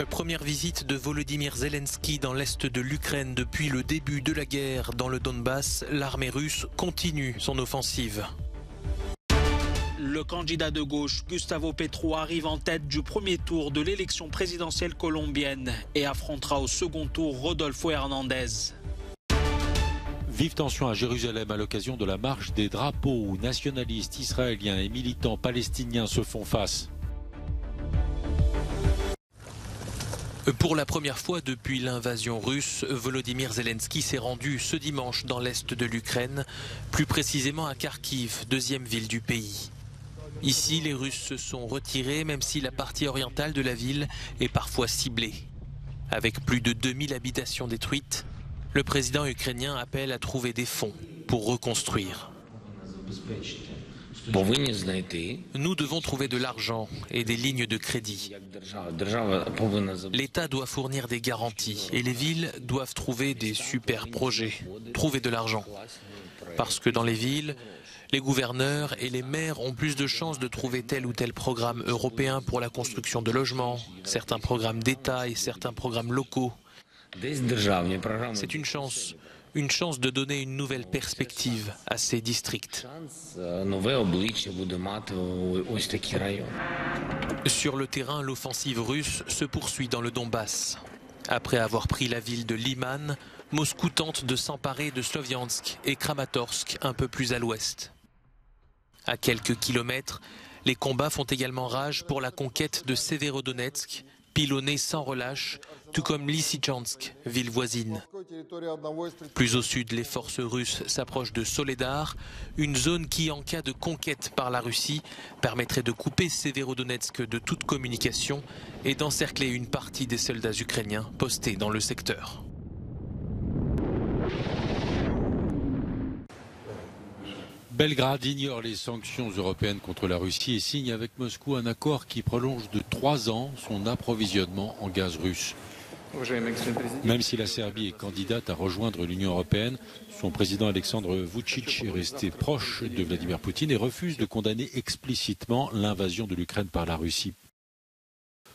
Première visite de Volodymyr Zelensky dans l'est de l'Ukraine depuis le début de la guerre dans le Donbass. L'armée russe continue son offensive. Le candidat de gauche, Gustavo Petro, arrive en tête du premier tour de l'élection présidentielle colombienne et affrontera au second tour Rodolfo Hernandez. Vive tension à Jérusalem à l'occasion de la marche des drapeaux où nationalistes israéliens et militants palestiniens se font face. Pour la première fois depuis l'invasion russe, Volodymyr Zelensky s'est rendu ce dimanche dans l'est de l'Ukraine, plus précisément à Kharkiv, deuxième ville du pays. Ici, les Russes se sont retirés, même si la partie orientale de la ville est parfois ciblée. Avec plus de 2000 habitations détruites, le président ukrainien appelle à trouver des fonds pour reconstruire. Nous devons trouver de l'argent et des lignes de crédit. L'État doit fournir des garanties et les villes doivent trouver des super projets, trouver de l'argent. Parce que dans les villes, les gouverneurs et les maires ont plus de chances de trouver tel ou tel programme européen pour la construction de logements, certains programmes d'État et certains programmes locaux. C'est une chance de donner une nouvelle perspective à ces districts. Sur le terrain, l'offensive russe se poursuit dans le Donbass. Après avoir pris la ville de Liman, Moscou tente de s'emparer de Sloviansk et Kramatorsk un peu plus à l'ouest. À quelques kilomètres, les combats font également rage pour la conquête de Severodonetsk, pilonnée sans relâche, tout comme Lysychansk, ville voisine. Plus au sud, les forces russes s'approchent de Soledar, une zone qui, en cas de conquête par la Russie, permettrait de couper Severodonetsk de toute communication et d'encercler une partie des soldats ukrainiens postés dans le secteur. Belgrade ignore les sanctions européennes contre la Russie et signe avec Moscou un accord qui prolonge de 3 ans son approvisionnement en gaz russe. Même si la Serbie est candidate à rejoindre l'Union européenne, son président Alexandre Vučić est resté proche de Vladimir Poutine et refuse de condamner explicitement l'invasion de l'Ukraine par la Russie.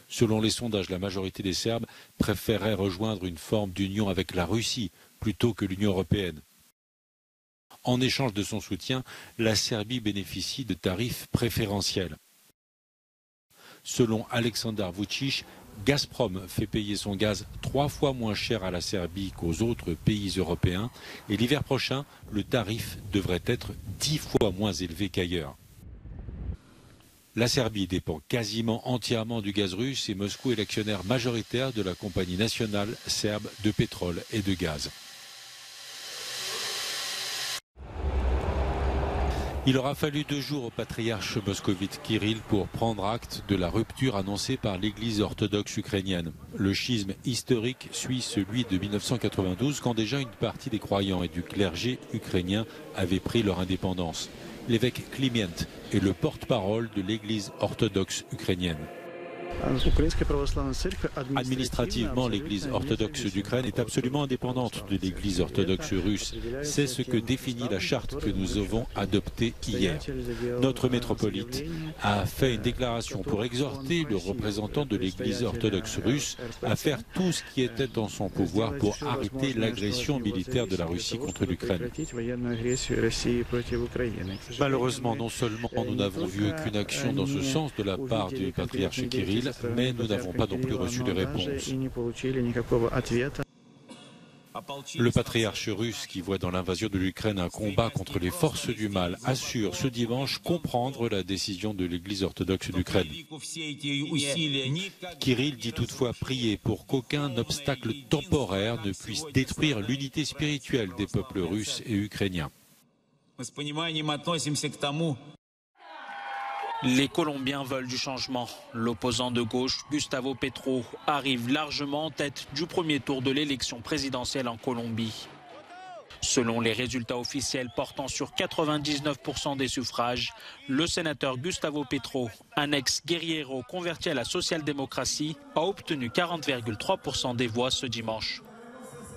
Selon les sondages, la majorité des Serbes préférerait rejoindre une forme d'union avec la Russie plutôt que l'Union européenne. En échange de son soutien, la Serbie bénéficie de tarifs préférentiels. Selon Aleksandar Vučić, Gazprom fait payer son gaz 3 fois moins cher à la Serbie qu'aux autres pays européens et l'hiver prochain, le tarif devrait être 10 fois moins élevé qu'ailleurs. La Serbie dépend quasiment entièrement du gaz russe et Moscou est l'actionnaire majoritaire de la compagnie nationale serbe de pétrole et de gaz. Il aura fallu 2 jours au patriarche moscovite Kirill pour prendre acte de la rupture annoncée par l'Église orthodoxe ukrainienne. Le schisme historique suit celui de 1992 quand déjà une partie des croyants et du clergé ukrainien avaient pris leur indépendance. L'évêque Kliment est le porte-parole de l'Église orthodoxe ukrainienne. Administrativement, l'Église orthodoxe d'Ukraine est absolument indépendante de l'Église orthodoxe russe. C'est ce que définit la charte que nous avons adoptée hier. Notre métropolite a fait une déclaration pour exhorter le représentant de l'Église orthodoxe russe à faire tout ce qui était en son pouvoir pour arrêter l'agression militaire de la Russie contre l'Ukraine. Malheureusement, non seulement nous n'avons vu aucune action dans ce sens de la part du patriarche Kirill, mais nous n'avons pas non plus reçu de réponse. Le patriarche russe, qui voit dans l'invasion de l'Ukraine un combat contre les forces du mal, assure ce dimanche comprendre la décision de l'Église orthodoxe d'Ukraine. Kirill dit toutefois prier pour qu'aucun obstacle temporaire ne puisse détruire l'unité spirituelle des peuples russes et ukrainiens. Les Colombiens veulent du changement. L'opposant de gauche, Gustavo Petro, arrive largement en tête du premier tour de l'élection présidentielle en Colombie. Selon les résultats officiels portant sur 99% des suffrages, le sénateur Gustavo Petro, un ex-guerriero converti à la social-démocratie, a obtenu 40,3% des voix ce dimanche.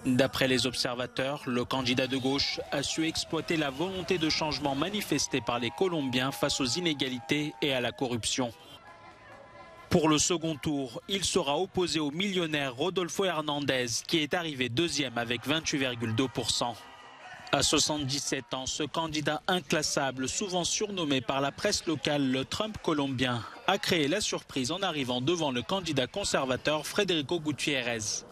D'après les observateurs, le candidat de gauche a su exploiter la volonté de changement manifestée par les Colombiens face aux inégalités et à la corruption. Pour le second tour, il sera opposé au millionnaire Rodolfo Hernandez, qui est arrivé deuxième avec 28,2%. À 77 ans, ce candidat inclassable, souvent surnommé par la presse locale le Trump colombien, a créé la surprise en arrivant devant le candidat conservateur Federico Gutiérrez.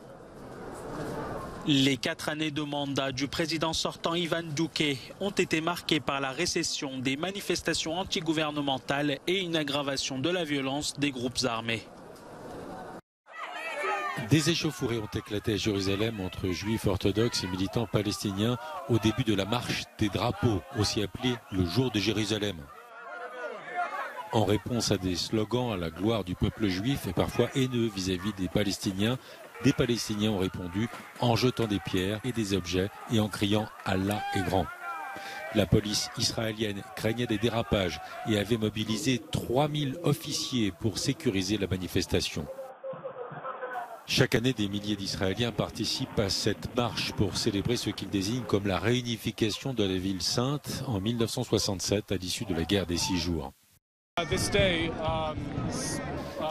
Les 4 années de mandat du président sortant Ivan Duque ont été marquées par la récession, des manifestations antigouvernementales et une aggravation de la violence des groupes armés. Des échauffourées ont éclaté à Jérusalem entre juifs orthodoxes et militants palestiniens au début de la marche des drapeaux, aussi appelée le jour de Jérusalem. En réponse à des slogans à la gloire du peuple juif et parfois haineux vis-à-vis des Palestiniens ont répondu en jetant des pierres et des objets et en criant « Allah est grand ». La police israélienne craignait des dérapages et avait mobilisé 3000 officiers pour sécuriser la manifestation. Chaque année, des milliers d'Israéliens participent à cette marche pour célébrer ce qu'ils désignent comme la réunification de la ville sainte en 1967 à l'issue de la guerre des 6 jours.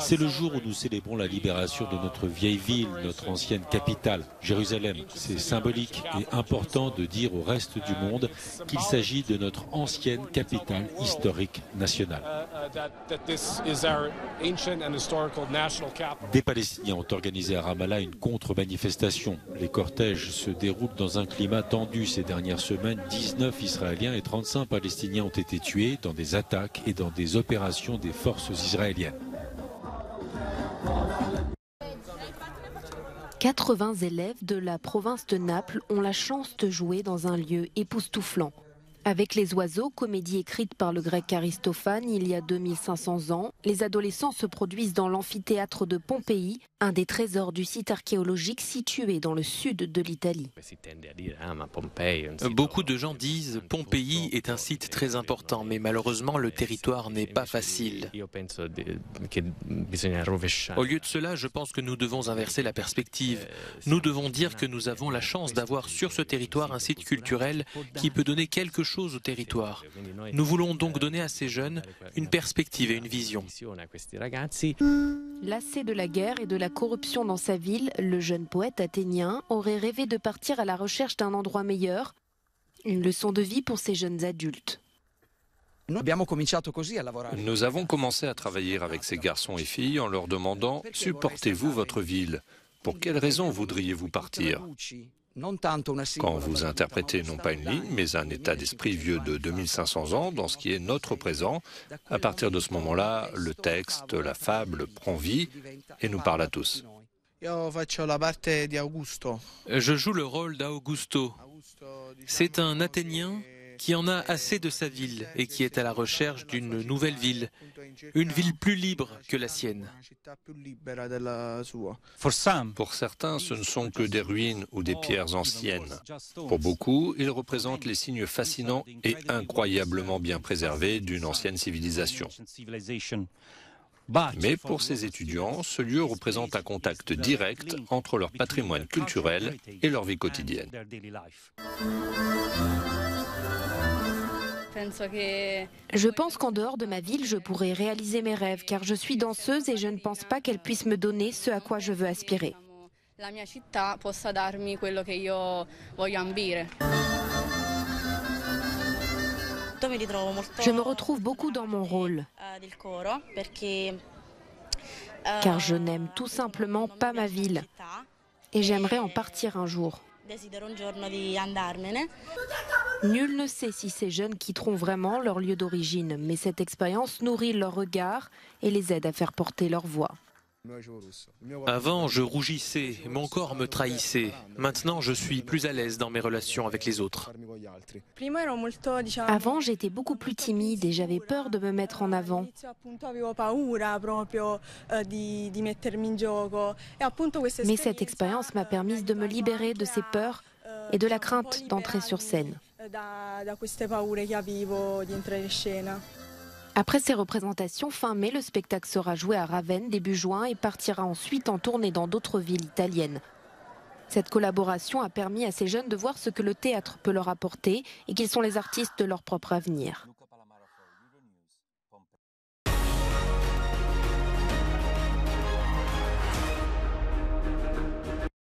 C'est le jour où nous célébrons la libération de notre vieille ville, notre ancienne capitale, Jérusalem. C'est symbolique et important de dire au reste du monde qu'il s'agit de notre ancienne capitale historique nationale. Des Palestiniens ont organisé à Ramallah une contre-manifestation. Les cortèges se déroulent dans un climat tendu. Ces dernières semaines, 19 Israéliens et 35 Palestiniens ont été tués dans des attaques et dans des opérations des forces israéliennes. 80 élèves de la province de Naples ont la chance de jouer dans un lieu époustouflant. Avec Les Oiseaux, comédie écrite par le grec Aristophane il y a 2500 ans, les adolescents se produisent dans l'amphithéâtre de Pompéi, un des trésors du site archéologique situé dans le sud de l'Italie. Beaucoup de gens disent Pompéi est un site très important, mais malheureusement le territoire n'est pas facile. Au lieu de cela, je pense que nous devons inverser la perspective. Nous devons dire que nous avons la chance d'avoir sur ce territoire un site culturel qui peut donner quelque chose au territoire. Nous voulons donc donner à ces jeunes une perspective et une vision. Lassé de la guerre et de la corruption dans sa ville, le jeune poète athénien aurait rêvé de partir à la recherche d'un endroit meilleur. Une leçon de vie pour ces jeunes adultes. Nous avons commencé à travailler avec ces garçons et filles en leur demandant « Supportez-vous votre ville ? Pour quelles raisons voudriez-vous partir ?» Quand vous interprétez non pas une ligne, mais un état d'esprit vieux de 2500 ans dans ce qui est notre présent, à partir de ce moment-là, le texte, la fable prend vie et nous parle à tous. Je joue le rôle d'Augusto. C'est un Athénien qui en a assez de sa ville et qui est à la recherche d'une nouvelle ville, une ville plus libre que la sienne. Pour certains, ce ne sont que des ruines ou des pierres anciennes. Pour beaucoup, ils représentent les signes fascinants et incroyablement bien préservés d'une ancienne civilisation. Mais pour ces étudiants, ce lieu représente un contact direct entre leur patrimoine culturel et leur vie quotidienne. Je pense qu'en dehors de ma ville, je pourrais réaliser mes rêves, car je suis danseuse et je ne pense pas qu'elle puisse me donner ce à quoi je veux aspirer. Je me retrouve beaucoup dans mon rôle, car je n'aime tout simplement pas ma ville et j'aimerais en partir un jour. Nul ne sait si ces jeunes quitteront vraiment leur lieu d'origine, mais cette expérience nourrit leur regard et les aide à faire porter leur voix. Avant, je rougissais, mon corps me trahissait. Maintenant, je suis plus à l'aise dans mes relations avec les autres. Avant, j'étais beaucoup plus timide et j'avais peur de me mettre en avant. Mais cette expérience m'a permis de me libérer de ces peurs et de la crainte d'entrer sur scène. Après ces représentations, fin mai, le spectacle sera joué à Ravenne début juin et partira ensuite en tournée dans d'autres villes italiennes. Cette collaboration a permis à ces jeunes de voir ce que le théâtre peut leur apporter et qu'ils sont les artistes de leur propre avenir.